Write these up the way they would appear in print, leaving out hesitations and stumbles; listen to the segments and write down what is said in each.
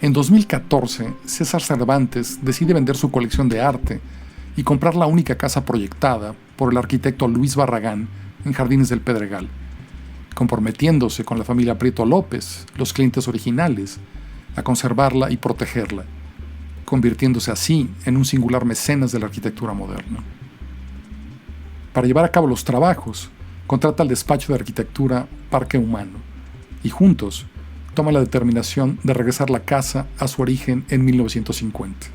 En 2014, César Cervantes decide vender su colección de arte y comprar la única casa proyectada por el arquitecto Luis Barragán en Jardines del Pedregal, comprometiéndose con la familia Prieto López, los clientes originales, a conservarla y protegerla, convirtiéndose así en un singular mecenas de la arquitectura moderna. Para llevar a cabo los trabajos, contrata al despacho de arquitectura Parque Humano y juntos toma la determinación de regresar la casa a su origen en 1950,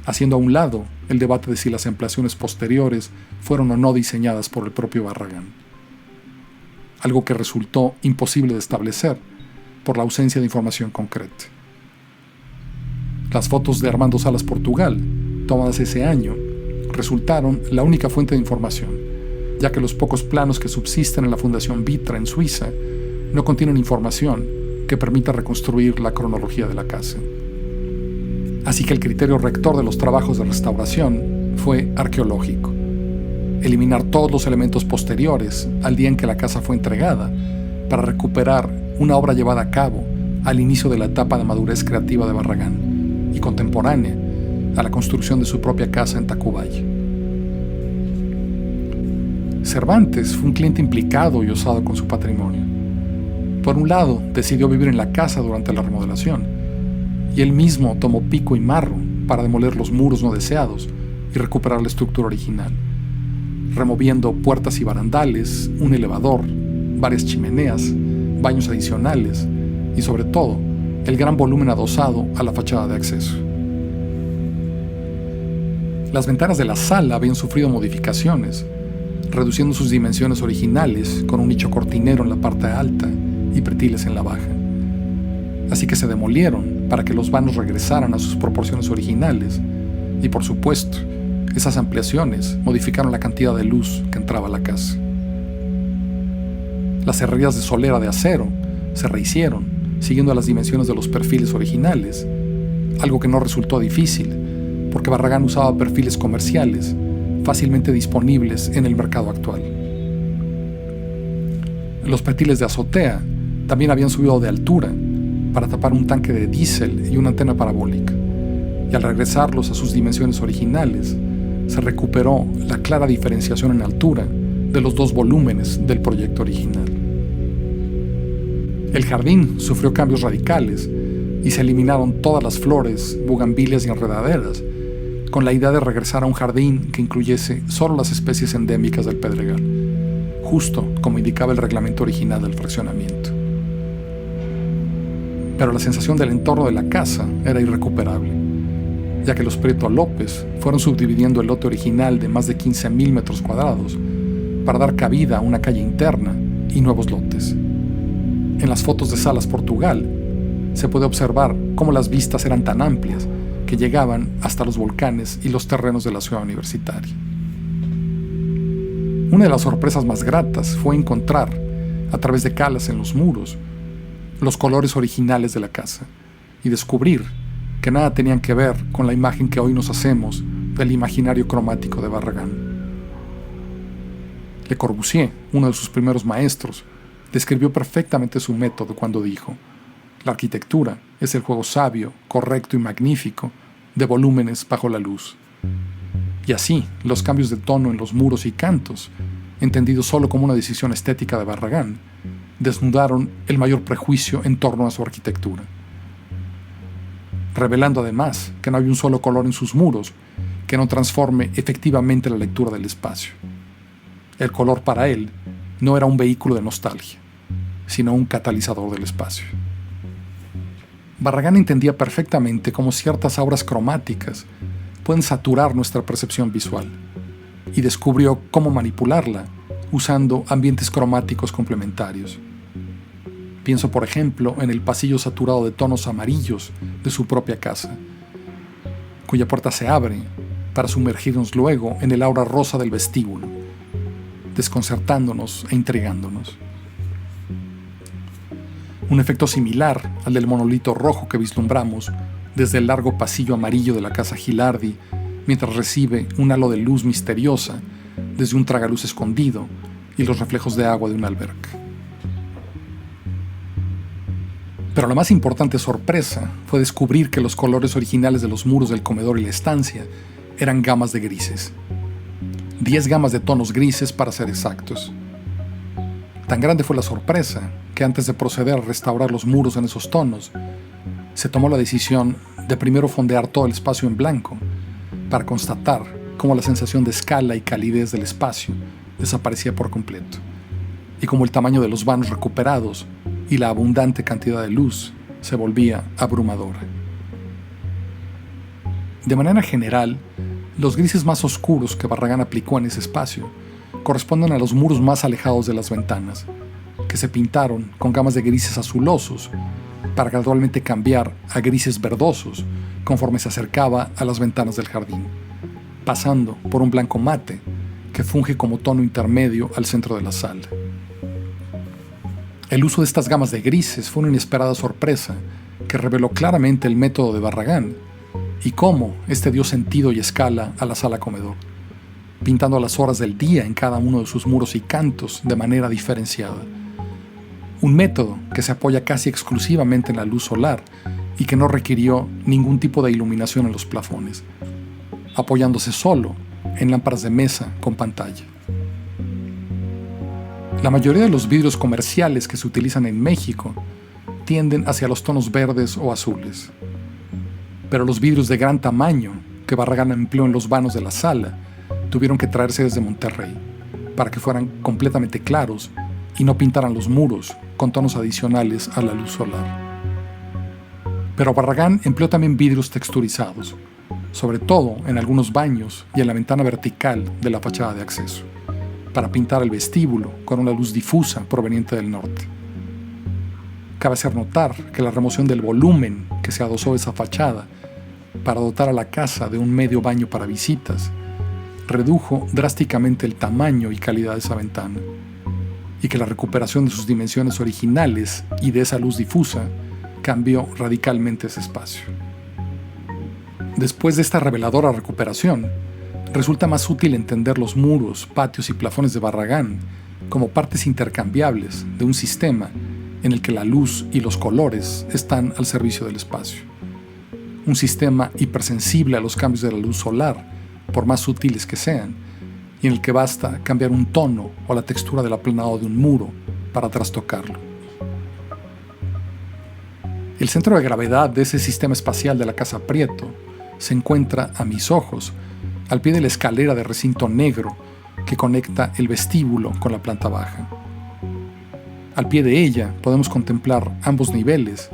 haciendo a un lado el debate de si las ampliaciones posteriores fueron o no diseñadas por el propio Barragán, algo que resultó imposible de establecer por la ausencia de información concreta. Las fotos de Armando Salas Portugal, tomadas ese año, resultaron la única fuente de información, ya que los pocos planos que subsisten en la Fundación Vitra en Suiza no contienen información que permita reconstruir la cronología de la casa. Así que el criterio rector de los trabajos de restauración fue arqueológico: eliminar todos los elementos posteriores al día en que la casa fue entregada para recuperar una obra llevada a cabo al inicio de la etapa de madurez creativa de Barragán y contemporánea a la construcción de su propia casa en Tacubaya. Cervantes fue un cliente implicado y osado con su patrimonio. Por un lado, decidió vivir en la casa durante la remodelación, y él mismo tomó pico y marro para demoler los muros no deseados y recuperar la estructura original, removiendo puertas y barandales, un elevador, varias chimeneas, baños adicionales y, sobre todo, el gran volumen adosado a la fachada de acceso. Las ventanas de la sala habían sufrido modificaciones, reduciendo sus dimensiones originales con un nicho cortinero en la parte alta y pretiles en la baja. Así que se demolieron para que los vanos regresaran a sus proporciones originales y, por supuesto, esas ampliaciones modificaron la cantidad de luz que entraba a la casa. Las herrerías de solera de acero se rehicieron siguiendo las dimensiones de los perfiles originales, algo que no resultó difícil porque Barragán usaba perfiles comerciales fácilmente disponibles en el mercado actual. Los pretiles de azotea también habían subido de altura para tapar un tanque de diésel y una antena parabólica, y al regresarlos a sus dimensiones originales, se recuperó la clara diferenciación en altura de los dos volúmenes del proyecto original. El jardín sufrió cambios radicales y se eliminaron todas las flores, bugambilias y enredaderas, con la idea de regresar a un jardín que incluyese solo las especies endémicas del Pedregal, justo como indicaba el reglamento original del fraccionamiento. Pero la sensación del entorno de la casa era irrecuperable, ya que los Prieto López fueron subdividiendo el lote original de más de 15,000 metros cuadrados para dar cabida a una calle interna y nuevos lotes. En las fotos de Salas Portugal se puede observar cómo las vistas eran tan amplias que llegaban hasta los volcanes y los terrenos de la ciudad universitaria. Una de las sorpresas más gratas fue encontrar, a través de calas en los muros, los colores originales de la casa y descubrir que nada tenían que ver con la imagen que hoy nos hacemos del imaginario cromático de Barragán. Le Corbusier, uno de sus primeros maestros, describió perfectamente su método cuando dijo: la arquitectura es el juego sabio, correcto y magnífico de volúmenes bajo la luz. Y así, los cambios de tono en los muros y cantos, entendidos solo como una decisión estética de Barragán, desnudaron el mayor prejuicio en torno a su arquitectura, revelando además que no hay un solo color en sus muros que no transforme efectivamente la lectura del espacio. El color para él no era un vehículo de nostalgia, sino un catalizador del espacio. Barragán entendía perfectamente cómo ciertas auras cromáticas pueden saturar nuestra percepción visual, y descubrió cómo manipularla usando ambientes cromáticos complementarios. Pienso, por ejemplo, en el pasillo saturado de tonos amarillos de su propia casa, cuya puerta se abre para sumergirnos luego en el aura rosa del vestíbulo, desconcertándonos e intrigándonos. Un efecto similar al del monolito rojo que vislumbramos desde el largo pasillo amarillo de la casa Gilardi, mientras recibe un halo de luz misteriosa desde un tragaluz escondido y los reflejos de agua de una alberca. Pero la más importante sorpresa fue descubrir que los colores originales de los muros del comedor y la estancia eran gamas de grises. 10 gamas de tonos grises para ser exactos. Tan grande fue la sorpresa que antes de proceder a restaurar los muros en esos tonos, se tomó la decisión de primero fondear todo el espacio en blanco para constatar cómo la sensación de escala y calidez del espacio desaparecía por completo y cómo el tamaño de los vanos recuperados y la abundante cantidad de luz se volvía abrumadora. De manera general, los grises más oscuros que Barragán aplicó en ese espacio corresponden a los muros más alejados de las ventanas, que se pintaron con gamas de grises azulosos para gradualmente cambiar a grises verdosos conforme se acercaba a las ventanas del jardín, pasando por un blanco mate que funge como tono intermedio al centro de la sala. El uso de estas gamas de grises fue una inesperada sorpresa que reveló claramente el método de Barragán y cómo este dio sentido y escala a la sala comedor, pintando a las horas del día en cada uno de sus muros y cantos de manera diferenciada. Un método que se apoya casi exclusivamente en la luz solar y que no requirió ningún tipo de iluminación en los plafones, apoyándose solo en lámparas de mesa con pantalla. La mayoría de los vidrios comerciales que se utilizan en México tienden hacia los tonos verdes o azules. Pero los vidrios de gran tamaño que Barragán empleó en los vanos de la sala tuvieron que traerse desde Monterrey para que fueran completamente claros y no pintaran los muros con tonos adicionales a la luz solar. Pero Barragán empleó también vidrios texturizados, sobre todo en algunos baños y en la ventana vertical de la fachada de acceso, para pintar el vestíbulo con una luz difusa proveniente del norte. Cabe hacer notar que la remoción del volumen que se adosó esa fachada para dotar a la casa de un medio baño para visitas redujo drásticamente el tamaño y calidad de esa ventana, y que la recuperación de sus dimensiones originales y de esa luz difusa cambió radicalmente ese espacio. Después de esta reveladora recuperación, resulta más útil entender los muros, patios y plafones de Barragán como partes intercambiables de un sistema en el que la luz y los colores están al servicio del espacio. Un sistema hipersensible a los cambios de la luz solar, por más sutiles que sean, y en el que basta cambiar un tono o la textura del aplanado de un muro para trastocarlo. El centro de gravedad de ese sistema espacial de la Casa Prieto se encuentra, a mis ojos, al pie de la escalera de recinto negro que conecta el vestíbulo con la planta baja. Al pie de ella podemos contemplar ambos niveles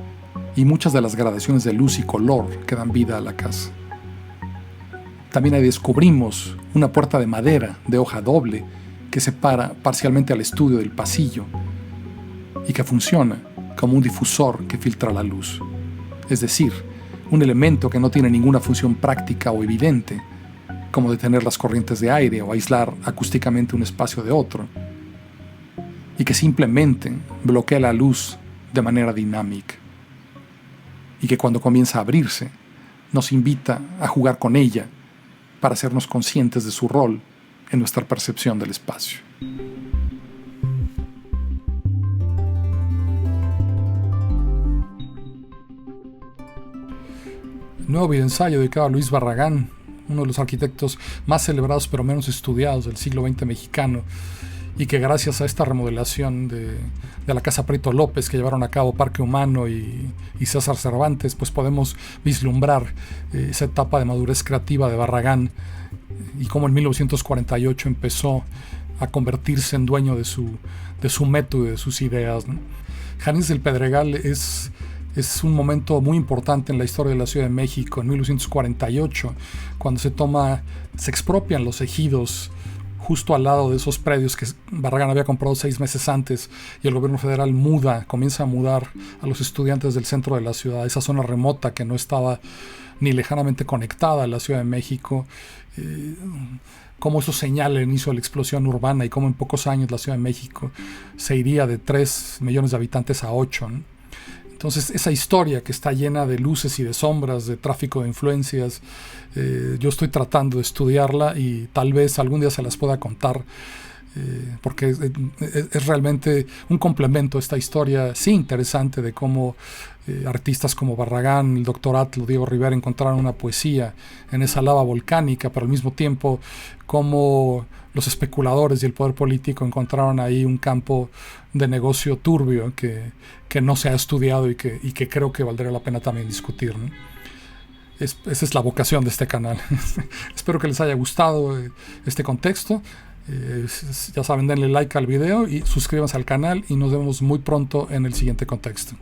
y muchas de las gradaciones de luz y color que dan vida a la casa. También ahí descubrimos una puerta de madera de hoja doble que separa parcialmente al estudio del pasillo y que funciona como un difusor que filtra la luz, es decir, un elemento que no tiene ninguna función práctica o evidente, como detener las corrientes de aire o aislar acústicamente un espacio de otro, y que simplemente bloquea la luz de manera dinámica, y que cuando comienza a abrirse, nos invita a jugar con ella para hacernos conscientes de su rol en nuestra percepción del espacio. Nuevo videoensayo dedicado a Luis Barragán, uno de los arquitectos más celebrados pero menos estudiados del siglo XX mexicano, y que gracias a esta remodelación de la Casa Prieto López que llevaron a cabo Parque Humano y César Cervantes, pues podemos vislumbrar esa etapa de madurez creativa de Barragán y cómo en 1948 empezó a convertirse en dueño de su método y de sus ideas, ¿no? Jardines del Pedregal es un momento muy importante en la historia de la Ciudad de México. En 1948, cuando se expropian los ejidos justo al lado de esos predios que Barragán había comprado 6 meses antes, y el gobierno federal comienza a mudar a los estudiantes del centro de la ciudad, esa zona remota que no estaba ni lejanamente conectada a la Ciudad de México. Cómo eso señala el inicio de la explosión urbana y cómo en pocos años la Ciudad de México se iría de 3 millones de habitantes a 8, ¿no? Entonces, esa historia que está llena de luces y de sombras, de tráfico de influencias, yo estoy tratando de estudiarla y tal vez algún día se las pueda contar porque es realmente un complemento a esta historia, sí, interesante de cómo artistas como Barragán, el doctor Atlo, Diego Rivera encontraron una poesía en esa lava volcánica, pero al mismo tiempo cómo los especuladores y el poder político encontraron ahí un campo de negocio turbio que no se ha estudiado y que creo que valdría la pena también discutir, ¿no? Esa es la vocación de este canal. Espero que les haya gustado este contexto. Ya saben, denle like al video y suscríbanse al canal y nos vemos muy pronto en el siguiente contexto.